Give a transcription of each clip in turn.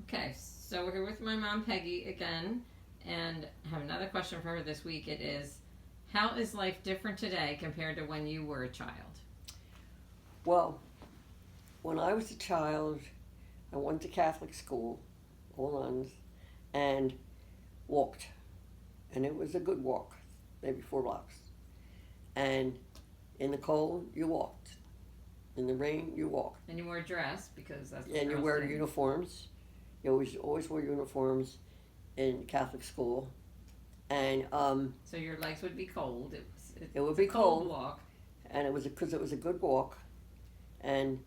Okay, so we're here with my mom, Peggy, again, and I have another question for her this week. It is, how is life different today compared to when you were a child? Well, when I was a child, I went to Catholic school, all nuns, and walked. And it was a good walk, maybe 4 blocks. And in the cold, you walked. In the rain, you walked. And you wore a dress because that's what And you girls wear did. uniforms. You always wore uniforms in Catholic school. And So your legs would be cold. it would It's be a cold cold. walk. And it was because it was a good walk. And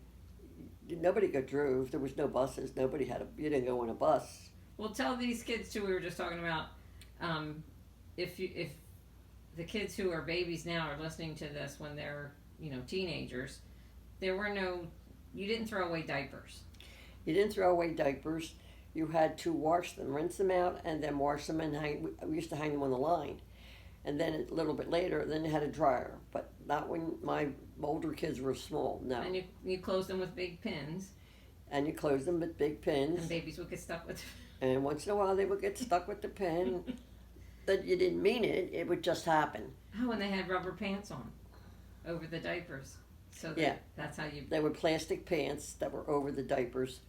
nobody got drove. There was no buses. You didn't go on a bus. Well, tell these kids too. We were just talking about if the kids who are babies now are listening to this when they're teenagers, you didn't throw away diapers. You didn't throw away diapers. You had to wash them, rinse them out, and then wash them and hang. We used to hang them on the line. And then a little bit later, then you had a dryer. But not when my older kids were small, no. And you closed them with big pins. And you closed them with big pins. And babies would get stuck with. And once in a while, they would get stuck with the pin. But you didn't mean it. It would just happen. Oh, and they had rubber pants on over the diapers. So that's how you. They were plastic pants that were over the diapers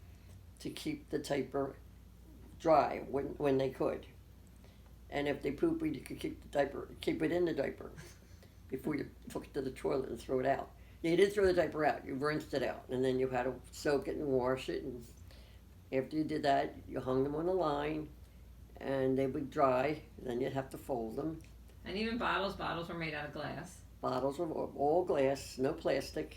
to keep the diaper dry when they could. And if they pooped, you could keep it in the diaper before you took it to the toilet and throw it out. You didn't throw the diaper out, you rinsed it out, and then you had to soak it and wash it. And after you did that, you hung them on a line, and they would dry, and then you'd have to fold them. And even bottles were made out of glass. Bottles were all glass, no plastic.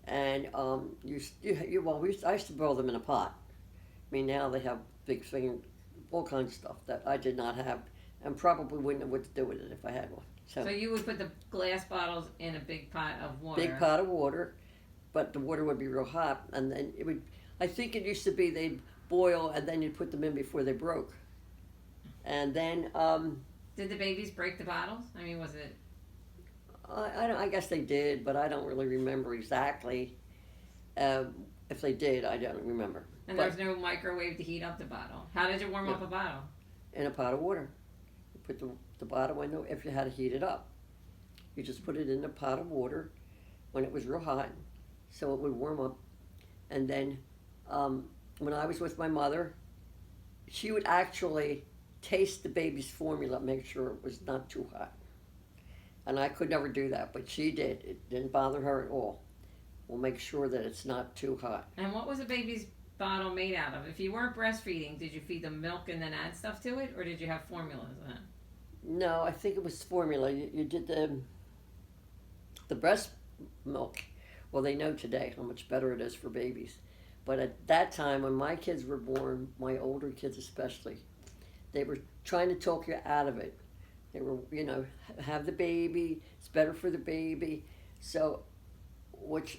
And I used to boil them in a pot. I mean, now they have big thing, all kinds of stuff that I did not have, and probably wouldn't know what to do with it if I had one. So you would put the glass bottles in a big pot of water. Big pot of water, but the water would be real hot, and then it would. I think it used to be they'd boil, and then you'd put them in before they broke. And then. Did the babies break the bottles? I mean, was it? I guess they did, but I don't really remember exactly. If they did, I don't remember. And there was no microwave to heat up the bottle. How did you warm up a bottle? In a pot of water. You put the bottle in there if you had to heat it up. You just put it in a pot of water when it was real hot, so it would warm up. And then when I was with my mother, she would actually taste the baby's formula, make sure it was not too hot. And I could never do that, but she did. It didn't bother her at all. We'll make sure that it's not too hot. And what was a baby's bottle made out of? If you weren't breastfeeding, did you feed them milk and then add stuff to it, or did you have formulas then? No, I think it was formula. You did the breast milk. Well, they know today how much better it is for babies. But at that time, when my kids were born, my older kids especially, they were trying to talk you out of it. They were, have the baby, it's better for the baby. So,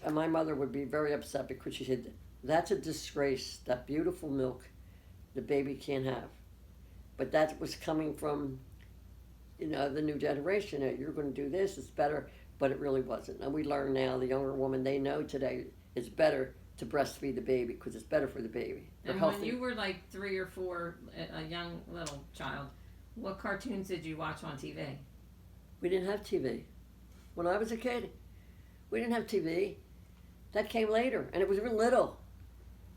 my mother would be very upset because she said, that's a disgrace, that beautiful milk the baby can't have. But that was coming from, the new generation. You're going to do this, it's better, but it really wasn't. And we learn now, the younger woman, they know today it's better to breastfeed the baby because it's better for the baby. And when you were like 3 or 4, a young little child, what cartoons did you watch on TV? We didn't have TV. When I was a kid, we didn't have TV. That came later, and it was real little.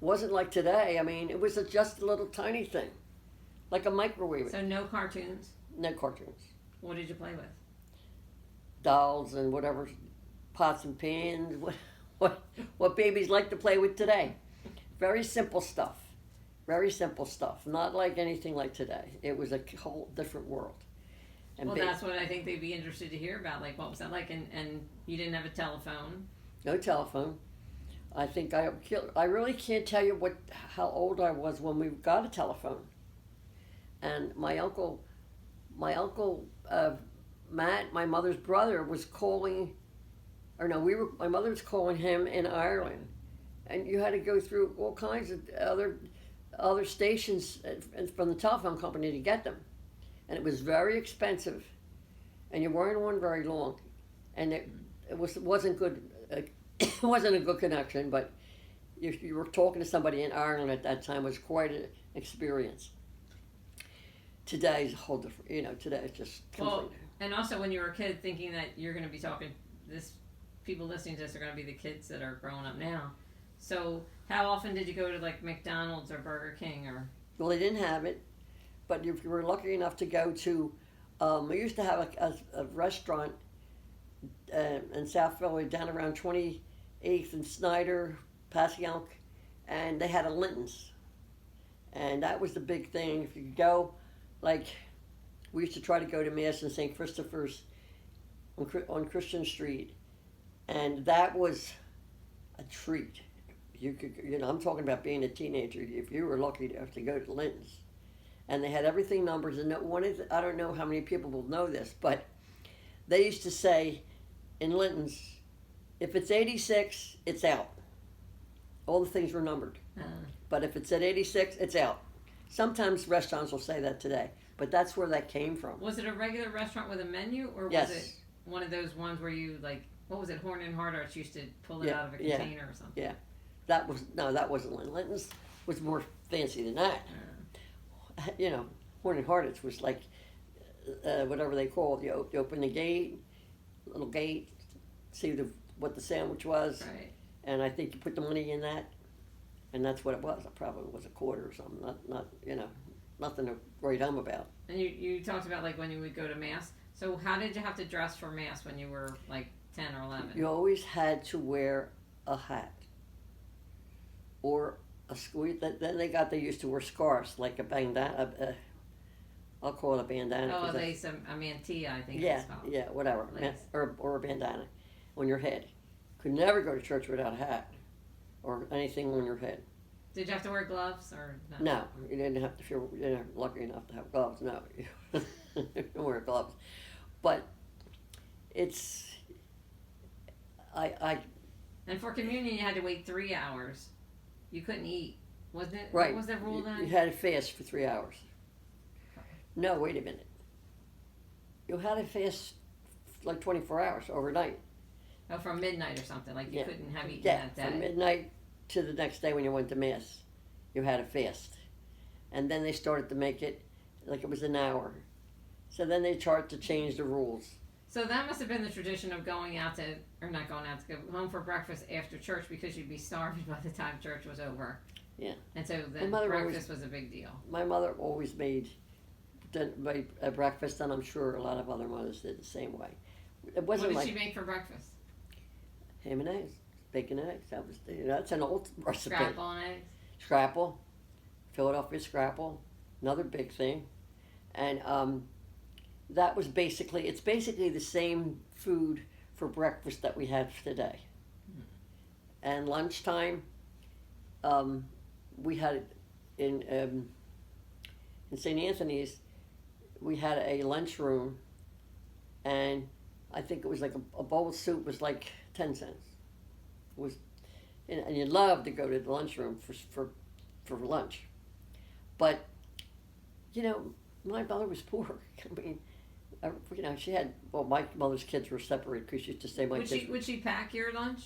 It wasn't like today. I mean, it was just a little tiny thing, like a microwave. So no cartoons? No cartoons. What did you play with? Dolls and whatever, pots and pans, what babies like to play with today. Very simple stuff. Very simple stuff. Not like anything like today. It was a whole different world. And that's what I think they'd be interested to hear about. Like, what was that like? And you didn't have a telephone? No telephone. I think I really can't tell you how old I was when we got a telephone. And my uncle Matt, my mother's brother, was calling. My mother was calling him in Ireland, and you had to go through all kinds of other stations from the telephone company to get them, and it was very expensive, and you weren't on very long, and it wasn't good. It wasn't a good connection, but if you were talking to somebody in Ireland at that time, was quite an experience. Today's a whole different, today it's just well, and also when you were a kid, thinking that you're going to be talking this, people listening to this are going to be the kids that are growing up now. So how often did you go to like McDonald's or Burger King or? Well, they didn't have it, but if you were lucky enough to go to, we used to have a restaurant in South Philly down around 28th and Snyder, Passyunk, and they had a Linton's, and that was the big thing. If you could go, like, we used to try to go to Mass in St. Christopher's on Christian Street, and that was a treat. You could, I'm talking about being a teenager. If you were lucky to go to Linton's, and they had everything numbers. And I don't know how many people will know this, but they used to say in Linton's, if it's 86, it's out. All the things were numbered. But if it's at 86, it's out. Sometimes restaurants will say that today, but that's where that came from. Was it a regular restaurant with a menu, or was Yes. it one of those ones where you, like, what was it, Horn and Hardart used to pull it out of a container or something? Yeah. That wasn't Linton. Linton's was more fancy than that. Horn and Hardett's was like whatever they call it. You open the gate, little gate, see what the sandwich was, Right. and I think you put the money in that, and that's what it was. It probably was a quarter or something. Not nothing to write home about. And you talked about like when you would go to Mass. So how did you have to dress for Mass when you were like 10 or 11? You always had to wear a hat or a squeeze. Then they used to wear scarves like a bandana. I'll call it a bandana. Oh, a mantilla, I think. Yeah, it's called. yeah, whatever, or a bandana on your head. Could never go to church without a hat or anything on your head. Did you have to wear gloves or no? No, you didn't have to. If you're lucky enough to have gloves, no, you don't wear gloves. But it's I. And for communion, you had to wait 3 hours. You couldn't eat, wasn't it? Right. What was that rule then? You had to fast for 3 hours. No, wait a minute. You had to fast like 24 hours overnight. Oh, from midnight or something. Like you couldn't have eaten Yeah, that day. from midnight to the next day when you went to Mass, you had to fast. And then they started to make it like it was an hour. So then they tried to change the rules. So that must have been the tradition of going out to, or not going out to go home for breakfast after church because you'd be starving by the time church was over. Yeah. And so then breakfast was a big deal. My mother always made a breakfast, and I'm sure a lot of other mothers did the same way. It wasn't What did she make for breakfast? ham and eggs, bacon and eggs. That was that's an old recipe. Scrapple and eggs. Scrapple, Philadelphia scrapple, another big thing, and that was it's basically the same food for breakfast that we have today. And lunchtime, we had in St. Anthony's, we had a lunchroom, and I think it was like a bowl of soup was like 10 cents. It was, and you loved to go to the lunchroom for lunch, but my mother was poor. I mean, she had my mother's kids were separated because she used to say my kids. Would she pack your lunch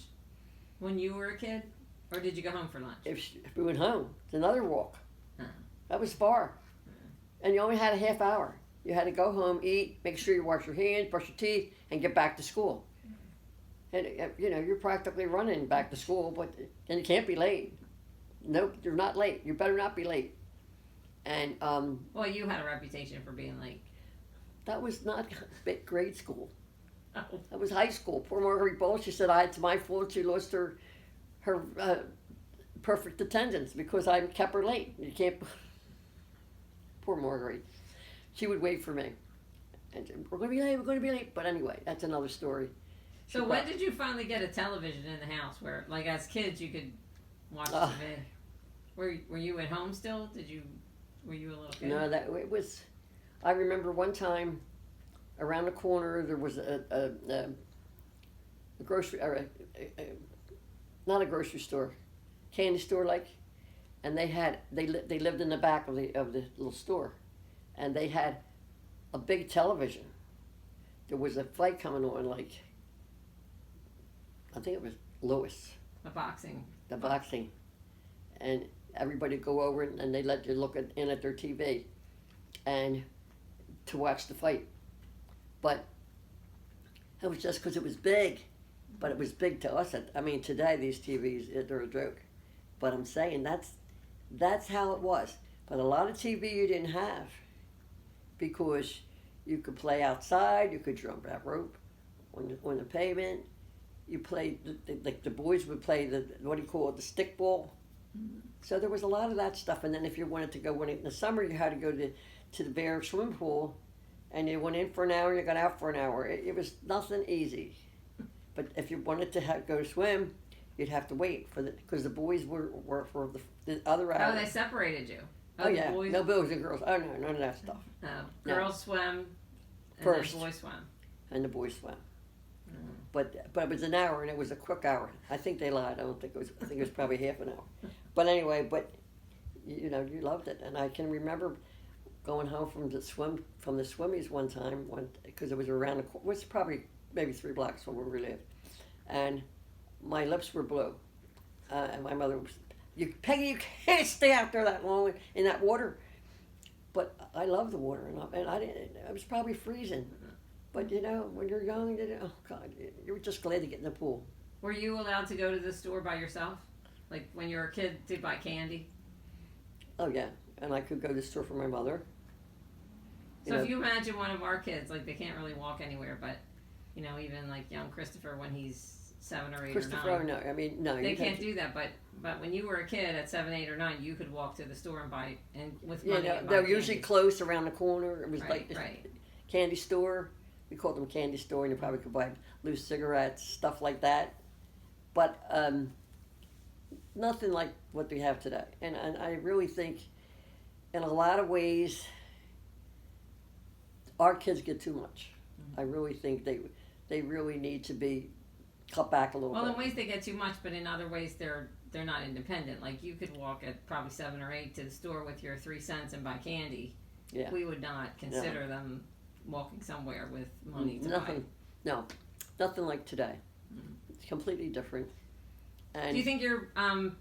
when you were a kid, or did you go home for lunch? If we went home, it's another walk. Uh-huh. That was far, and you only had a half hour. You had to go home, eat, make sure you wash your hands, brush your teeth, and get back to school. And you're practically running back to school, but and you can't be late. Nope, you're not late. You better not be late. And well, you had a reputation for being late. That was not grade school. Oh. That was high school. Poor Marguerite Bowl. She said it's my fault. She lost her perfect attendance because I kept her late. You can't. Poor Marguerite. She would wait for me, and we're going to be late. We're going to be late. But anyway, that's another story. So when did you finally get a television in the house where, like, as kids, you could watch TV? Were you at home still? Were you a little kid? No, it was. I remember one time, around the corner there was a grocery, or not a grocery store, candy store like, and they lived in the back of the little store, and they had a big television. There was a fight coming on, like I think it was Lewis. The boxing. The boxing. and everybody go over and they let you look in at their TV and to watch the fight. But it was just because it was big, but it was big to us. I mean, today these TVs, they're a joke. But I'm saying that's how it was. But a lot of TV you didn't have because you could play outside, you could jump that rope on the pavement. You played, like the boys would play what do you call it, the stick ball. Mm-hmm. So there was a lot of that stuff. And then if you wanted to go in the summer, you had to go to the Bear swim pool, and you went in for an hour and you got out for an hour. It was nothing easy. But if you wanted to go swim, you'd have to wait because the boys were for the other hour. Oh, they separated you. Oh yeah, boys? No boys and girls. Oh no, none of that stuff. No, girls swim first, and the boys swim. And the boys swim. But it was an hour, and it was a quick hour. I think they lied. I think it was probably half an hour. But anyway, you loved it, and I can remember going home from the swimmies one time, because it was around it was probably maybe 3 blocks from where we lived, and my lips were blue, and my mother was, Peggy, you can't stay out there that long in that water. But I love the water, and I was probably freezing. But when you're young, oh God, you were just glad to get in the pool. Were you allowed to go to the store by yourself? Like when you were a kid, to buy candy? Oh yeah, and I could go to the store for my mother. So if you imagine one of our kids, like they can't really walk anywhere, but even like young Christopher when he's 7 or 8 Christopher, or 9. no, I mean no. They can't do that, but when you were a kid at 7, 8, or 9, you could walk to the store and buy with money. They're usually close around the corner. It was right. Candy store. We called them candy store, and you probably could buy loose cigarettes, stuff like that. But nothing like what we have today. And I really think, in a lot of ways, our kids get too much. Mm-hmm. I really think they really need to be cut back a little bit. Well, in ways they get too much, but in other ways they're not independent. Like you could walk at probably 7 or 8 to the store with your 3 cents and buy candy. Yeah. We would not consider them walking somewhere with money to nothing, buy. No, nothing like today. Mm-hmm. It's completely different. And do you think your mom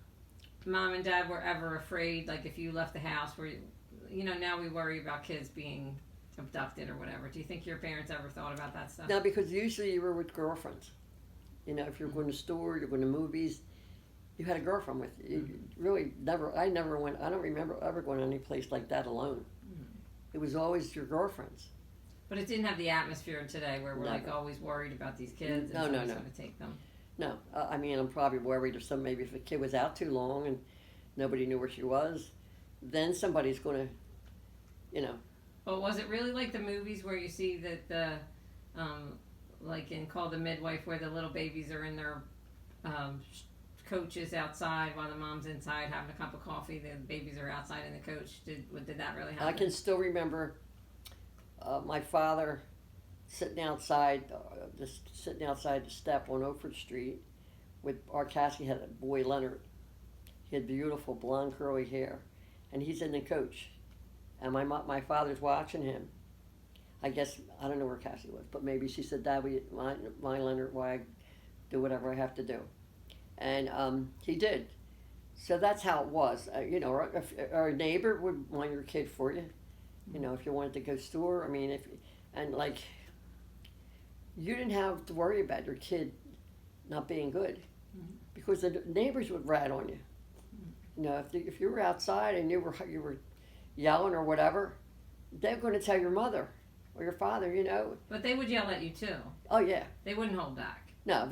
and dad were ever afraid, like if you left the house, where now we worry about kids being abducted or whatever. Do you think your parents ever thought about that stuff? No, because usually you were with girlfriends. If you're going to the store, you're going to movies, you had a girlfriend with you. You really never, I don't remember ever going to any place like that alone. Mm-hmm. It was always your girlfriends. But it didn't have the atmosphere today where we're like always worried about these kids and somebody's going to take them. No, I mean, I'm probably worried maybe if a kid was out too long and nobody knew where she was, then somebody's going to, But was it really like the movies where you see that the, like in Call the Midwife, where the little babies are in their coaches outside while the mom's inside having a cup of coffee, the babies are outside in the coach? Did that really happen? I can still remember my father sitting outside the step on Oakford Street with our Cassie had a boy, Leonard. He had beautiful blonde curly hair, and he's in the coach, and my father's watching him. I guess I don't know where Cassie was, but maybe she said, "Dad, my Leonard, why I do whatever I have to do," and he did. So that's how it was. Our neighbor would want your kid for you. If you wanted to go to the store, you didn't have to worry about your kid not being good, because the neighbors would rat on you. If you were outside and you were yelling or whatever, they're going to tell your mother or your father. But they would yell at you too. Oh yeah. They wouldn't hold back. No,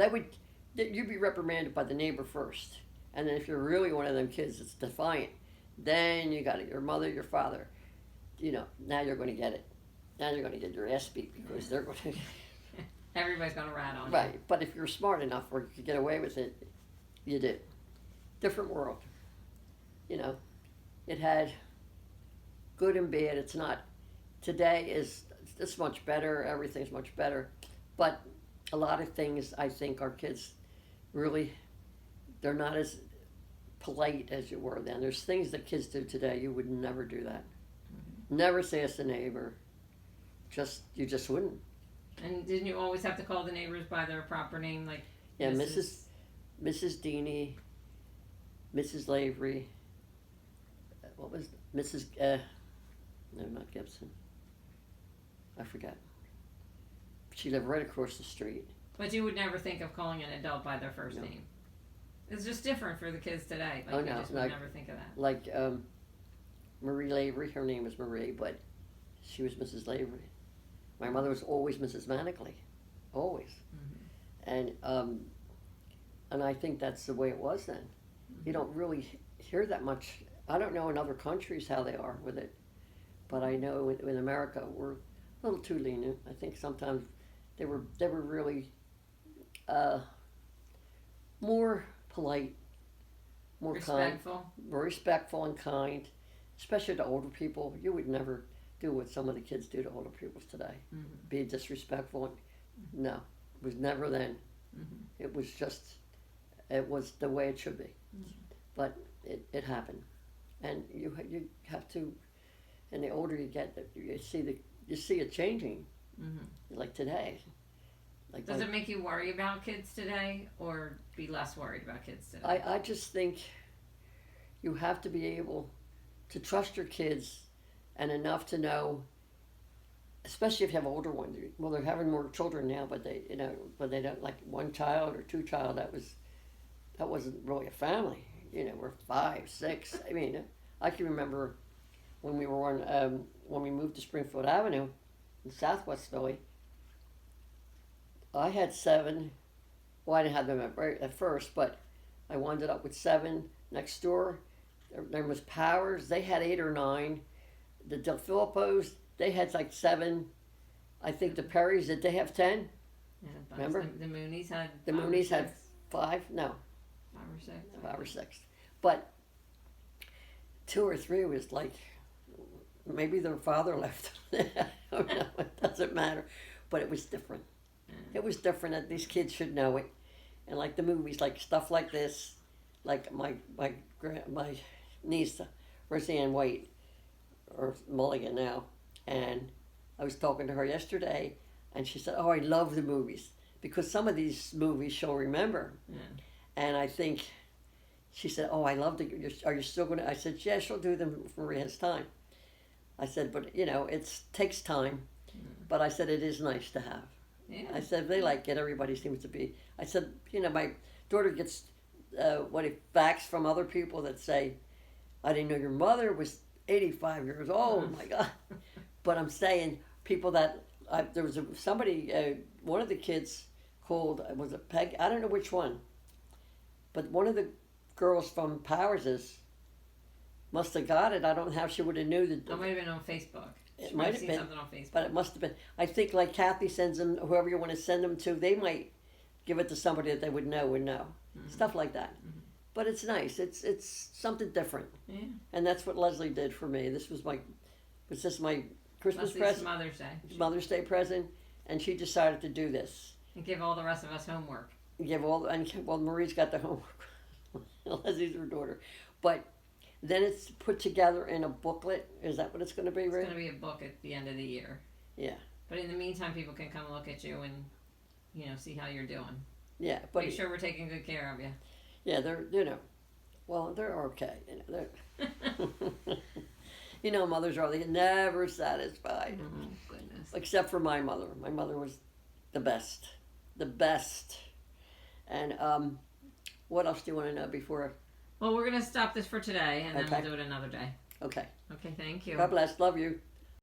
you'd be reprimanded by the neighbor first, and then if you're really one of them kids that's defiant, then you got your mother, your father. Now you're going to get it. Now you're going to get your ass beat because they're going to. Everybody's going to rat on you. Right, but if you're smart enough or you could get away with it, you did. Different world. It had good and bad. It's not. Today it's much better. Everything's much better, but a lot of things I think our kids really, they're not as polite as you were then. There's things that kids do today you would never do that. Never say it's a neighbor. You just wouldn't. And didn't you always have to call the neighbors by their proper name, like? Yeah, Mrs. Deany, Mrs. Lavery, what was Mrs. No, not Gibson. I forgot. She lived right across the street. But you would never think of calling an adult by their first name. It's just different for the kids today. Like, you just would never think of that. Like Marie Lavery, her name was Marie, but she was Mrs. Lavery. My mother was always Mrs. Manically, always. And I think that's the way it was then. You don't really hear that much. I don't know in other countries how they are with it, but I know in America we're a little too lenient. I think sometimes they were really more polite, more respectful. kind, more respectful and kind, especially to older people. You would never do what some of the kids do to older people today. Be disrespectful. No, it was never then. It was just, it was the way it should be. But it happened, and you have to. And the older you get, you see it changing. Like today. Like Does it make you worry about kids today, or be less worried about kids today? I just think you have to be able to trust your kids, and enough to know, especially if you have older ones. Well, they're having more children now, but they don't, like one child or two child. That wasn't really a family. We're 5, 6. I mean, I can remember when we were when we moved to Springfield Avenue in Southwest Philly. I had 7. Well, I didn't have them at first, but I wound up with 7 next door. There was Powers. They had 8 or 9. The Del Filippos, they had like 7. I think the Perrys, did they have 10? Yeah, remember? The Moonies had. The Moonies had 5. No. 5 or 6. 5 or 6. But 2 or 3 was like, maybe their father left. I don't know. It doesn't matter. But it was different. It was different, and these kids should know it. And like the movies, like stuff like this, like my niece, Roseanne White, or Mulligan now, and I was talking to her yesterday, and she said, "Oh, I love the movies, because some of these movies she'll remember." And I think, she said, "Oh, I love it. Are you still going to?" I said, "Yeah, she'll do them for Maria's time." I said, "But it takes time." But I said, "It is nice to have." Yeah. I said, they like it. Everybody seems to be. I said, my daughter gets facts from other people that say, "I didn't know your mother was 85 years old." Oh my God. But I'm saying people that, there was somebody, one of the kids called, was it Peggy? I don't know which one. But one of the girls from Powers's must have got it. I don't know how she would have knew that. It might have been on Facebook. It might have been something on Facebook. But it must have been. I think like Kathy sends them, whoever you want to send them to, they might give it to somebody that they would know. Stuff like that. But it's nice. It's something different. Yeah. And that's what Leslie did for me. This was my Christmas present, Mother's Day. Mother's Day present, and she decided to do this. And give all the rest of us homework. Marie's got the homework. Leslie's her daughter, but then it's put together in a booklet. Is that what it's going to be, Ray? It's going to be a book at the end of the year. Yeah. But in the meantime, people can come look at you and, see how you're doing. Yeah, but make sure we're taking good care of you. Yeah, they're they're okay. Mothers are never satisfied. Oh goodness. Except for my mother. My mother was the best. And what else do you want to know before? Well, we're going to stop this for today, and then we'll do it another day. Okay. Okay, thank you. God bless. Love you.